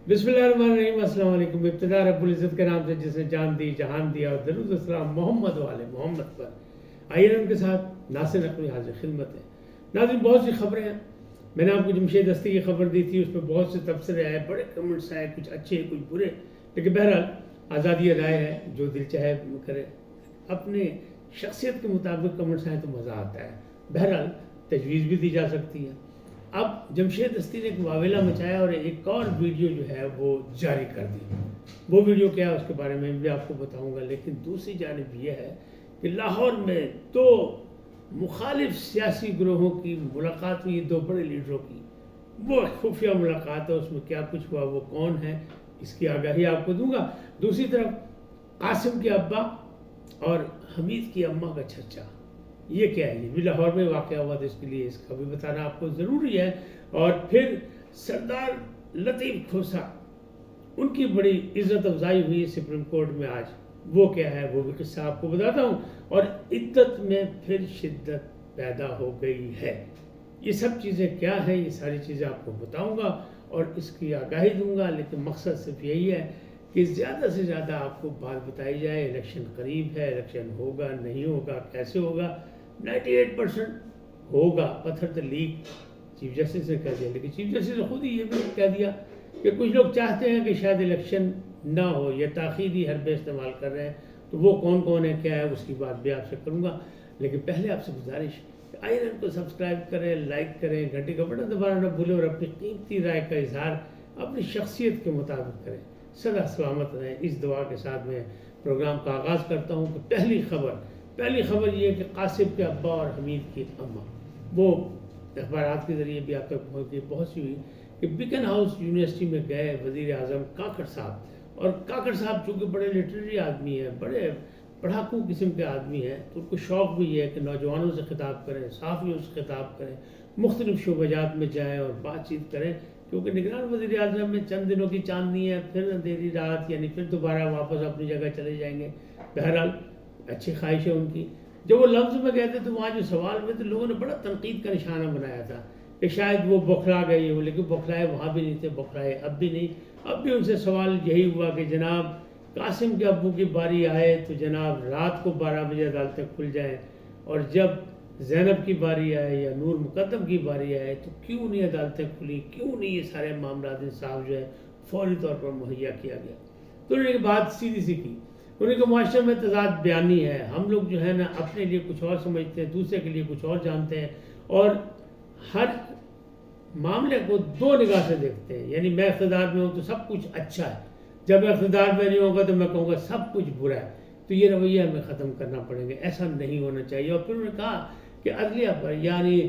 بسم اللہ الرحمن الرحیم۔ السلام علیکم۔ ابتدا رب العزت کے نام سے جس نے جان دی جہان دیا، اور درود السلام محمد والے محمد پر۔ آئیے ان کے ساتھ ناصر نقوی حاضر خدمت ہے۔ ناظرین، بہت سی خبریں ہیں۔ میں نے آپ کو جمشید دستی کی خبر دی تھی، اس پہ بہت سے تبصرے آئے، بڑے کمنٹس آئے، کچھ اچھے کچھ برے، لیکن بہرحال آزادی رائے ہے، جو دل چاہے کرے۔ اپنے شخصیت کے مطابق کمنٹس آئیں تو مزہ آتا ہے۔ بہرحال تجویز بھی دی جا سکتی ہے۔ اب جمشید دستی نے ایک واویلا مچایا اور ایک اور ویڈیو جو ہے وہ جاری کر دی۔ وہ ویڈیو کیا ہے اس کے بارے میں بھی آپ کو بتاؤں گا، لیکن دوسری جانب یہ ہے کہ لاہور میں دو مخالف سیاسی گروہوں کی ملاقات ہوئی، دو بڑے لیڈروں کی۔ وہ خفیہ ملاقات ہے، اس میں کیا کچھ ہوا، وہ کون ہے، اس کی آگاہی آپ کو دوں گا۔ دوسری طرف قاسم کے ابا اور حمید کی اماں کا چرچا، یہ کیا ہے؟ یہ بھی لاہور میں واقع ہوا تھا، اس کے لیے اس کا بھی بتانا آپ کو ضروری ہے۔ اور پھر سردار لطیف کھوسا، ان کی بڑی عزت افزائی ہوئی سپریم کورٹ میں آج، وہ کیا ہے وہ بھی قصہ آپ کو بتاتا ہوں۔ اور عدت میں پھر شدت پیدا ہو گئی ہے۔ یہ سب چیزیں کیا ہیں، یہ ساری چیزیں آپ کو بتاؤں گا اور اس کی آگاہی دوں گا، لیکن مقصد صرف یہی ہے کہ زیادہ سے زیادہ آپ کو بات بتائی جائے۔ الیکشن قریب ہے، الیکشن ہوگا نہیں ہوگا، کیسے ہوگا؟ 98% ہوگا، پتھر تو لیک چیف جسٹس نے کہہ دیا، لیکن چیف جسٹس نے خود ہی یہ بھی کہہ دیا کہ کچھ لوگ چاہتے ہیں کہ شاید الیکشن نہ ہو، یا تاخیری حربے استعمال کر رہے ہیں، تو وہ کون کون ہے کیا ہے اس کی بات بھی آپ سے کروں گا۔ لیکن پہلے آپ سے گزارش کہ آئیے ان کو سبسکرائب کریں، لائک کریں، گھنٹی کا بٹن دبانا نہ بھولیں، اور اپنی قیمتی رائے کا اظہار اپنی شخصیت کے مطابق کریں۔ سدا سلامت رہیں، اس دعا کے ساتھ میں پروگرام کا آغاز کرتا ہوں کہ پہلی خبر یہ ہے کہ قاسم کے ابا اور حمید کی اماں، وہ اخبارات کے ذریعے بھی آپ تک بہت سی ہوئی کہ بیکن ہاؤس یونیورسٹی میں گئے وزیر اعظم کاکڑ صاحب، اور کاکڑ صاحب چونکہ بڑے لٹریری آدمی ہیں، بڑے پڑھاکو قسم کے آدمی ہیں، تو ان کو شوق بھی یہ ہے کہ نوجوانوں سے خطاب کریں، صحافیوں سے خطاب کریں، مختلف شعبہ جات میں جائیں اور بات چیت کریں، کیونکہ نگران وزیر اعظم میں چند دنوں کی چاندنی ہے، پھر اندھیری رات، یعنی پھر دوبارہ واپس اپنی جگہ چلے جائیں گے۔ بہرحال اچھی خواہش ہے ان کی۔ جب وہ لفظ میں گئے تھے تو وہاں جو سوال ہوئے تھے، لوگوں نے بڑا تنقید کا نشانہ بنایا تھا کہ شاید وہ بوکھلا گئے ہو، لیکن بوکھلائے وہاں بھی نہیں تھے، بوکھلائے اب بھی نہیں۔ اب بھی ان سے سوال یہی ہوا کہ جناب قاسم کے ابو کی باری آئے تو جناب رات کو 12 بجے عدالتیں کھل جائیں، اور جب زینب کی باری آئے یا نور مقدم کی باری آئے تو کیوں نہیں عدالتیں کھلی، کیوں نہیں یہ سارے معاملات انصاف جو ہے فوری طور پر مہیا کیا گیا؟ تو انہوں نے ایک بات سیدھی سی کی، انہیں کہ معاشرے میں تضاد بیانی ہے، ہم لوگ جو ہے نا اپنے لیے کچھ اور سمجھتے ہیں، دوسرے کے لیے کچھ اور جانتے ہیں، اور ہر معاملے کو دو نگاہ سے دیکھتے ہیں۔ یعنی میں اقتدار میں ہوں تو سب کچھ اچھا ہے، جب میں اقتدار میں نہیں ہوگا تو میں کہوں گا سب کچھ برا ہے۔ تو یہ رویہ ہمیں ختم کرنا پڑیں گے، ایسا نہیں ہونا چاہیے۔ اور پھر انہوں نے کہا کہ عدلیہ پر، یعنی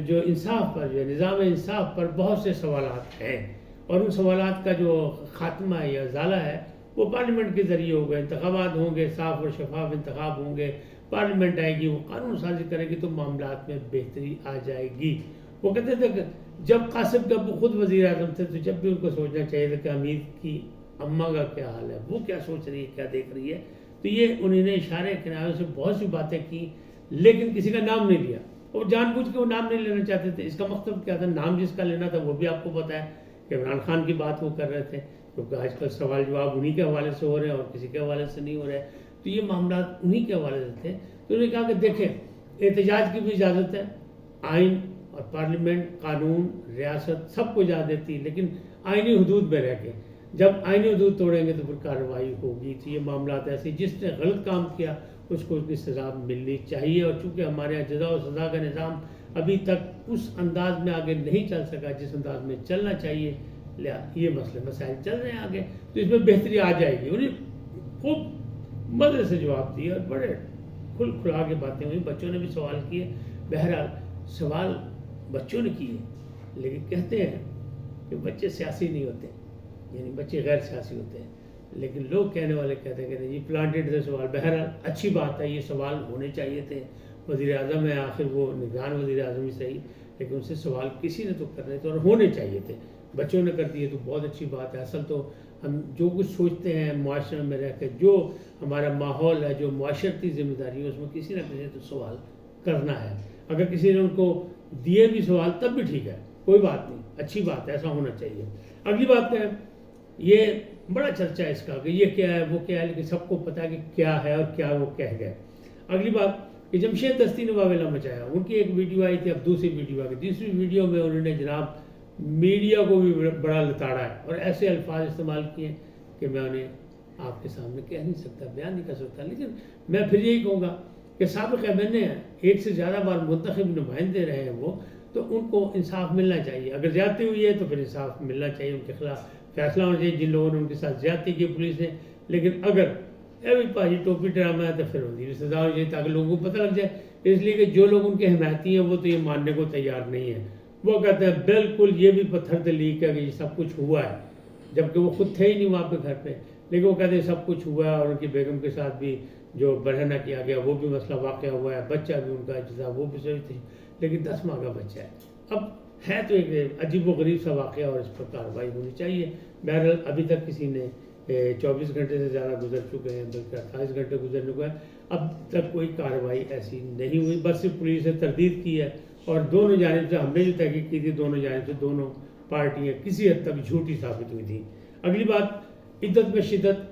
جو انصاف پر، جو نظام انصاف پر بہت سے سوالات ہیں، اور ان سوالات کا جو خاتمہ ہے یا ازالہ ہے وہ پارلیمنٹ کے ذریعے ہوگا، انتخابات ہوں گے، صاف اور شفاف انتخاب ہوں گے، پارلیمنٹ آئے گی، وہ قانون سازی کرے گی تو معاملات میں بہتری آ جائے گی۔ وہ کہتے تھے کہ جب قاسم کے ابو خود وزیر اعظم تھے تو جب بھی ان کو سوچنا چاہیے تھا کہ حمید کی اماں کا کیا حال ہے، وہ کیا سوچ رہی ہے، کیا دیکھ رہی ہے۔ تو یہ انہوں نے اشارے کناروں سے بہت سی باتیں کی، لیکن کسی کا نام نہیں لیا، اور جان بوجھ کے وہ نام نہیں لینا چاہتے تھے۔ اس کا مقصد کیا تھا؟ نام جس کا لینا تھا وہ بھی آپ کو پتہ ہے کہ عمران خان کی بات وہ کر رہے تھے، کیونکہ آج کل سوال جواب انہی کے حوالے سے ہو رہے ہیں اور کسی کے حوالے سے نہیں ہو رہے، تو یہ معاملات انہی کے حوالے سے تھے۔ تو انہوں نے کہا کہ دیکھیں، احتجاج کی بھی اجازت ہے، آئین اور پارلیمنٹ، قانون، ریاست سب کو اجازت دیتی ہے، لیکن آئینی حدود میں رہ کے، جب آئینی حدود توڑیں گے تو پھر کارروائی ہوگی۔ تو یہ معاملات ایسے، جس نے غلط کام کیا اس کو اس کی سزا ملنی چاہیے، اور چونکہ ہمارے یہاں جزا و سزا کا نظام ابھی تک اس انداز میں آگے نہیں چل سکا جس انداز میں چلنا چاہیے، یہ مسائل چل رہے ہیں آگے، تو اس میں بہتری آ جائے گی۔ انہیں خوب مزے سے جواب دیے اور بڑے کھلا کے باتیں ہوئی، بچوں نے بھی سوال کیے۔ بہرحال سوال بچوں نے کیے، لیکن کہتے ہیں کہ بچے سیاسی نہیں ہوتے، یعنی بچے غیر سیاسی ہوتے ہیں، لیکن لوگ کہنے والے کہتے ہیں کہ نہیں، یہ پلانٹیڈ تھے سوال۔ بہرحال اچھی بات ہے، یہ سوال ہونے چاہیے تھے، وزیر اعظم ہے آخر، وہ نگران وزیر اعظم ہی صحیح، لیکن ان سے سوال کسی نے تو کرنے تھے اور ہونے چاہیے تھے۔ بچوں نے کر دیے تو بہت اچھی بات ہے۔ اصل تو ہم جو کچھ سوچتے ہیں معاشرے میں رہ کے، جو ہمارا ماحول ہے، جو معاشرتی ذمہ داری ہے، اس میں کسی نہ کسی تو سوال کرنا ہے۔ اگر کسی نے ان کو دیے بھی سوال تب بھی ٹھیک ہے، کوئی بات نہیں، اچھی بات ہے، ایسا ہونا چاہیے۔ اگلی بات ہے یہ بڑا چرچا ہے اس کا کہ یہ کیا ہے وہ کیا ہے، لیکن سب کو پتا ہے کہ کیا ہے اور کیا وہ کہہ گئے۔ اگلی بات کہ جمشید دستی نے واویلا مچایا، ان کی ایک ویڈیو آئی تھی، اب دوسری ویڈیو آ گئی۔ تیسری ویڈیو میں انہوں نے جناب میڈیا کو بھی بڑا لتاڑا ہے اور ایسے الفاظ استعمال کیے کہ میں انہیں آپ کے سامنے کہہ نہیں سکتا، بیان نہیں کر سکتا، لیکن میں پھر یہی کہوں گا کہ سابق ایم این اے ایک سے زیادہ بار منتخب نمائندے رہے ہیں وہ، تو ان کو انصاف ملنا چاہیے۔ اگر زیادتی ہوئی ہے تو پھر انصاف ملنا چاہیے، ان کے خلاف فیصلہ ہونا چاہیے جن لوگوں نے ان کے ساتھ زیادتی کی پولیس نے۔ لیکن اگر ایوی پاجی ٹوپی ڈرامہ ہے تو پھر ان کی سزا ہونی چاہیے تاکہ لوگوں کو پتہ لگ جائے۔ اس لیے کہ جو لوگ ان کے حمایتی ہیں وہ تو یہ ماننے کو تیار نہیں ہیں، وہ کہتے ہیں بالکل یہ بھی پتھر سے لیک ہے کہ یہ سب کچھ ہوا ہے، جبکہ وہ خود تھے ہی نہیں وہاں پہ گھر پہ، لیکن وہ کہتے ہیں سب کچھ ہوا ہے اور ان کی بیگم کے ساتھ بھی جو برہنہ کیا گیا وہ بھی مسئلہ واقع ہوا ہے، بچہ بھی ان کا اجزا وہ بھی صحیح تھی، لیکن 10 ماہ کا بچہ ہے۔ اب ہے تو ایک عجیب و غریب سا واقعہ اور اس پر کارروائی ہونی چاہیے۔ بہرحال ابھی تک کسی نے 24 گھنٹے سے زیادہ گزر چکے ہیں، بلکہ 28 گھنٹے گزرنے کو ہے، اب تک کوئی کارروائی ایسی نہیں ہوئی، بس صرف پولیس نے تردید کی ہے اور دونوں جانب سے ہم نے جو تحقیق کی تھی دونوں جانب سے دونوں پارٹیاں کسی حد تک جھوٹی ثابت ہوئی تھیں۔ اگلی بات عدت میں شدت،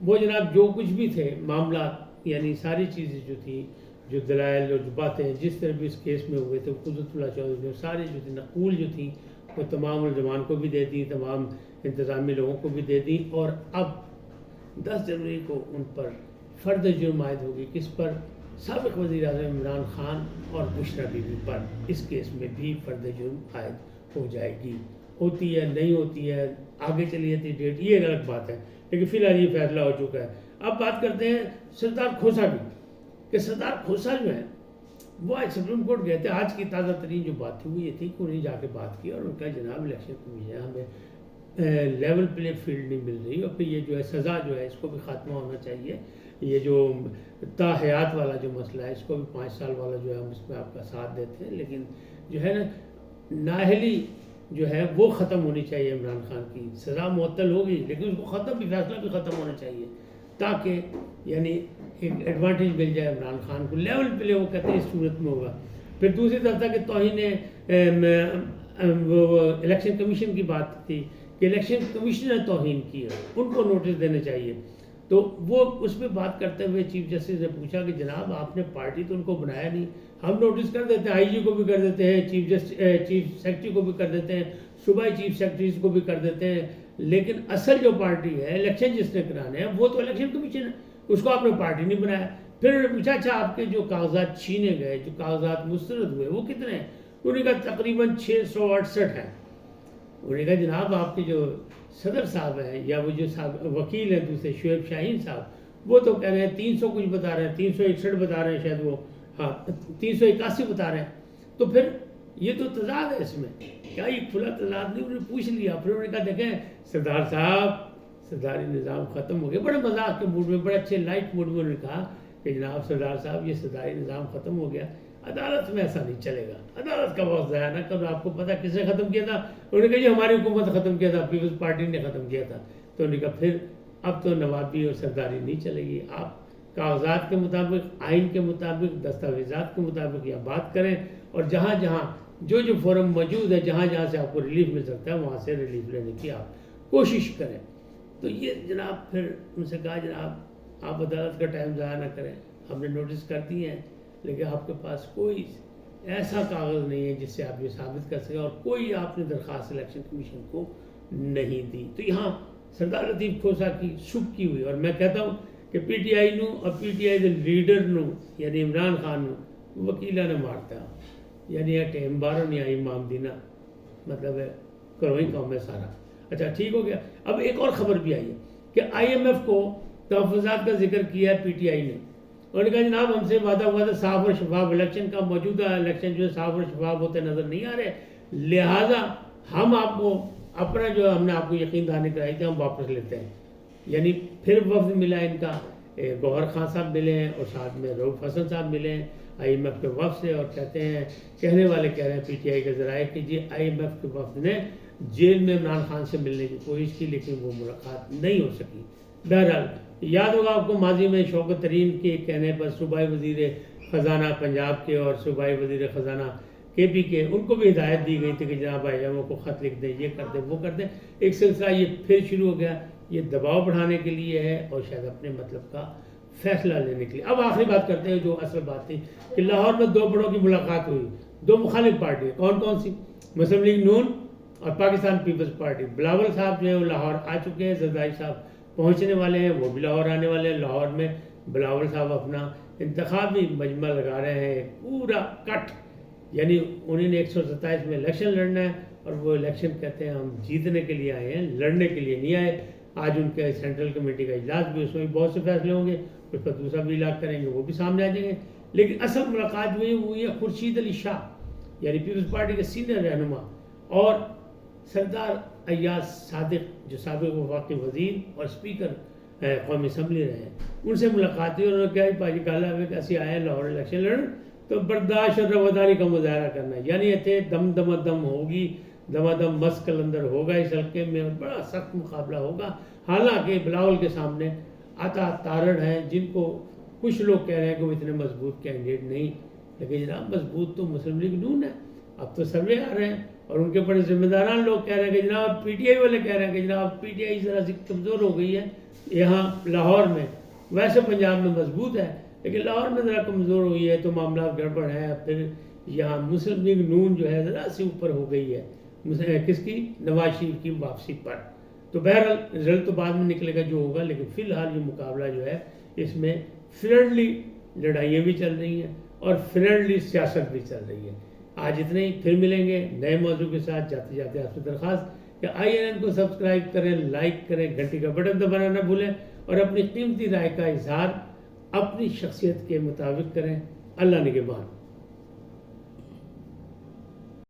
وہ جناب جو کچھ بھی تھے معاملات، یعنی ساری چیزیں جو تھیں، جو دلائل اور جو باتیں جس طرح بھی اس کیس میں ہوئے تھے، قدرت اللہ چودھری نے ساری جو تھی نقول جو تھیں وہ تمام ملزمان کو بھی دے دی، تمام انتظامی لوگوں کو بھی دے دی، اور اب 10 جنوری کو ان پر فرد جرم عائد ہوگی، کس پر؟ سابق وزیر اعظم عمران خان اور بشرا بی بی پر اس کیس میں بھی فرد جرم عائد ہو جائے گی۔ ہوتی ہے نہیں ہوتی ہے، آگے چلی جاتی ڈیٹ، یہ ایک الگ بات ہے، لیکن فی الحال یہ فیصلہ ہو چکا ہے۔ اب بات کرتے ہیں سردار کھوسا کی، کہ سردار کھوسا جو ہے وہ آج سپریم کورٹ گئے تھے۔ آج کی تازہ ترین جو بات تھی وہ یہ تھی کہ انہیں جا کے بات کی اور ان کا جناب الیکشن کمیشن ہمیں لیول پلے فیلڈ نہیں مل رہی، اور پھر یہ جو ہے سزا جو ہے اس کو بھی خاتمہ ہونا چاہیے، یہ جو تا حیات والا جو مسئلہ ہے اس کو بھی 5 سال والا جو ہے ہم اس میں آپ کا ساتھ دیتے ہیں، لیکن جو ہے نا نااہلی جو ہے وہ ختم ہونی چاہیے۔ عمران خان کی سزا معطل ہوگی لیکن اس کو ختم بھی، فیصلہ بھی ختم ہونا چاہیے تاکہ یعنی ایک ایڈوانٹیج مل جائے عمران خان کو۔ لیول پلے وہ کہتے ہیں اس صورت میں ہوگا۔ پھر دوسری طرف تھا کہ توہین وہ الیکشن کمیشن کی بات تھی کہ الیکشن کمیشن نے توہین کی ہے، ان کو نوٹس دینے چاہیے، تو وہ اس پہ بات کرتے ہوئے چیف جسٹس نے پوچھا کہ جناب آپ نے پارٹی تو ان کو بنایا نہیں، ہم نوٹس کر دیتے ہیں، آئی جی کو بھی کر دیتے ہیں، چیف سیکرٹری کو بھی کر دیتے ہیں، صوبائی چیف سیکرٹریز کو بھی کر دیتے ہیں، لیکن اصل جو پارٹی ہے الیکشن جس نے کرانے ہیں وہ تو الیکشن کمیشن ہے، اس کو آپ نے پارٹی نہیں بنایا۔ پھر انہوں نے پوچھا اچھا آپ کے جو کاغذات چھینے گئے، جو کاغذات مسترد ہوئے وہ کتنے ہیں؟ انہوں نے کہا تقریباً 668 ہیں۔ انہوں نے کہا جناب آپ کے جو صدر صاحب ہیں یا وہ جو وکیل ہیں دوسرے شعیب شاہین صاحب، وہ تو کہہ رہے ہیں 300 کچھ بتا رہے ہیں، 361 بتا رہے ہیں شاید، وہ ہاں 381 بتا رہے ہیں، تو پھر یہ تو تضاد ہے اس میں، کیا یہ کھلا تضاد نہیں؟ انہوں نے پوچھ لیا، پھر انہوں نے کہا دیکھیں سردار صاحب سرداری نظام ختم ہو گیا، بڑے مذاق کے موڈ میں، بڑے اچھے لائٹ موڈ میں انہوں نے کہا کہ جناب سردار صاحب یہ سرداری نظام ختم ہو گیا، عدالت میں ایسا نہیں چلے گا، عدالت کا وقت ضائع نہ کرو، آپ کو پتہ کس نے ختم کیا تھا؟ انہوں نے کہا جی ہماری حکومت ختم کیا تھا، پیپلز پارٹی نے ختم کیا تھا۔ تو انہوں نے کہا پھر اب تو نوابی اور سرداری نہیں چلے گی، آپ کاغذات کے مطابق، آئین کے مطابق، دستاویزات کے مطابق یہ بات کریں، اور جہاں جہاں جو جو فورم موجود ہے، جہاں جہاں سے آپ کو ریلیف مل سکتا ہے وہاں سے ریلیف لینے کی آپ کوشش کریں۔ تو یہ جناب پھر ان سے کہا جناب آپ عدالت کا ٹائم ضائع نہ کریں، ہم نے نوٹس کر دی ہیں، لیکن آپ کے پاس کوئی ایسا کاغذ نہیں ہے جس سے آپ یہ ثابت کر سکیں، اور کوئی آپ نے درخواست الیکشن کمیشن کو نہیں دی۔ تو یہاں سردار لطیف کھوسا کی سب کی ہوئی، اور میں کہتا ہوں کہ پی ٹی آئی نو اور P T I they leader نو یعنی عمران خان نو وکیلہ نے مارتا، یعنی ٹیم بارو نہیں آئی امام دینا، مطلب ہے کرو ہی کام ہے سارا۔ اچھا ٹھیک ہو گیا۔ اب ایک اور خبر بھی آئی ہے کہ آئی ایم ایف کو تحفظات کا ذکر کیا ہے پی ٹی آئی نے، انہوں نے کہا جناب ہم سے وعدہ ہوا تھا صاف اور شفاف الیکشن کا، موجودہ الیکشن جو ہے صاف اور شفاف ہوتے نظر نہیں آ رہے، لہٰذا ہم آپ کو اپنا جو ہم نے آپ کو یقین دہانی کرائی تھی ہم واپس لیتے ہیں۔ یعنی پھر وفد ملا ان کا، گوہر خان صاحب ملے ہیں اور ساتھ میں رؤف حسن صاحب ملے ہیں آئی ایم ایف کے وفد سے، اور کہتے ہیں کہنے والے کہہ رہے ہیں پی ٹی آئی کے ذرائع کہ جی آئی ایم ایف کے وفد نے جیل میں عمران خان سے ملنے کی کوشش کی لیکن وہ ملاقات نہیں ہو سکی۔ بہرحال یاد ہوگا آپ کو ماضی میں شوکت ترین کے کہنے پر صوبائی وزیر خزانہ پنجاب کے اور صوبائی وزیر خزانہ کے پی کے، ان کو بھی ہدایت دی گئی تھی کہ جناب آئی ایم او کو خط لکھ دیں، یہ کر دیں وہ کر دیں. ایک سلسلہ یہ پھر شروع ہو گیا. یہ دباؤ بڑھانے کے لیے ہے اور شاید اپنے مطلب کا فیصلہ لینے کے لیے. اب آخری بات کرتے ہیں جو اصل بات تھی کہ لاہور میں دو بڑوں کی ملاقات ہوئی، دو مخالف پارٹی. کون کون سی؟ مسلم لیگ نون اور پاکستان پیپلز پارٹی. بلاول صاحب جو ہے وہ لاہور آ چکے ہیں، زرداری صاحب پہنچنے والے ہیں، وہ بھی لاہور آنے والے ہیں. لاہور میں بلاول صاحب اپنا انتخابی مجمع لگا رہے ہیں پورا کٹ، یعنی انہوں نے 127 میں الیکشن لڑنا ہے اور وہ الیکشن کہتے ہیں ہم جیتنے کے لیے آئے ہیں، لڑنے کے لیے نہیں آئے. آج ان کے سینٹرل کمیٹی کا اجلاس بھی، اس میں بھی بہت سے فیصلے ہوں گے، اس پر دوسرا بھی اعلان کریں گے، وہ بھی سامنے آ جائیں گے. لیکن اصل ملاقات جو ہے وہ یہ خورشید علی شاہ یعنی پیپلز پارٹی کے سینئر رہنما اور سردار ایاز صادق جو سابق وفاقی وزیر اور اسپیکر قومی اسمبلی رہے ہیں، ان سے ملاقات ہوئی. انہوں نے کہا پاجی گالا ہے کہ اسی آئے لاہور الیکشن لڑن تو برداشت اور رواداری کا مظاہرہ کرنا ہے، یعنی اتنے دم دم ہوگی، دم مس کلندر ہوگا اس حلقے میں اور بڑا سخت مقابلہ ہوگا. حالانکہ بلاول کے سامنے عطا تارڑ ہیں جن کو کچھ لوگ کہہ رہے ہیں کہ وہ اتنے مضبوط کینڈیڈیٹ نہیں، لیکن جناب مضبوط تو مسلم لیگ نون ہے. اب تو سروے آ رہے ہیں اور ان کے بڑے ذمہ داران لوگ کہہ رہے ہیں کہ جناب پی ٹی آئی والے کہہ رہے ہیں کہ جناب پی ٹی آئی ذرا سی کمزور ہو گئی ہے یہاں لاہور میں، ویسے پنجاب میں مضبوط ہے لیکن لاہور میں ذرا کمزور ہوئی ہے تو معاملات گڑبڑ ہے. پھر یہاں مسلم لیگ نون جو ہے ذرا سی اوپر ہو گئی ہے کس کی؟ نواز شریف کی واپسی پر. تو بہرحال رزلٹ تو بعد میں نکلے گا جو ہوگا، لیکن فی الحال یہ مقابلہ جو ہے اس میں فرینڈلی لڑائیاں بھی چل رہی ہیں اور فرینڈلی سیاست بھی چل رہی ہے. آج اتنے ہی، پھر ملیں گے نئے موضوع کے ساتھ. جاتے جاتے آپ سے درخواست کہ INN کو سبسکرائب کریں، لائک کریں، گھنٹی کا بٹن دبانا نہ بھولیں اور اپنی قیمتی رائے کا اظہار اپنی شخصیت کے مطابق کریں. اللہ نگہبان.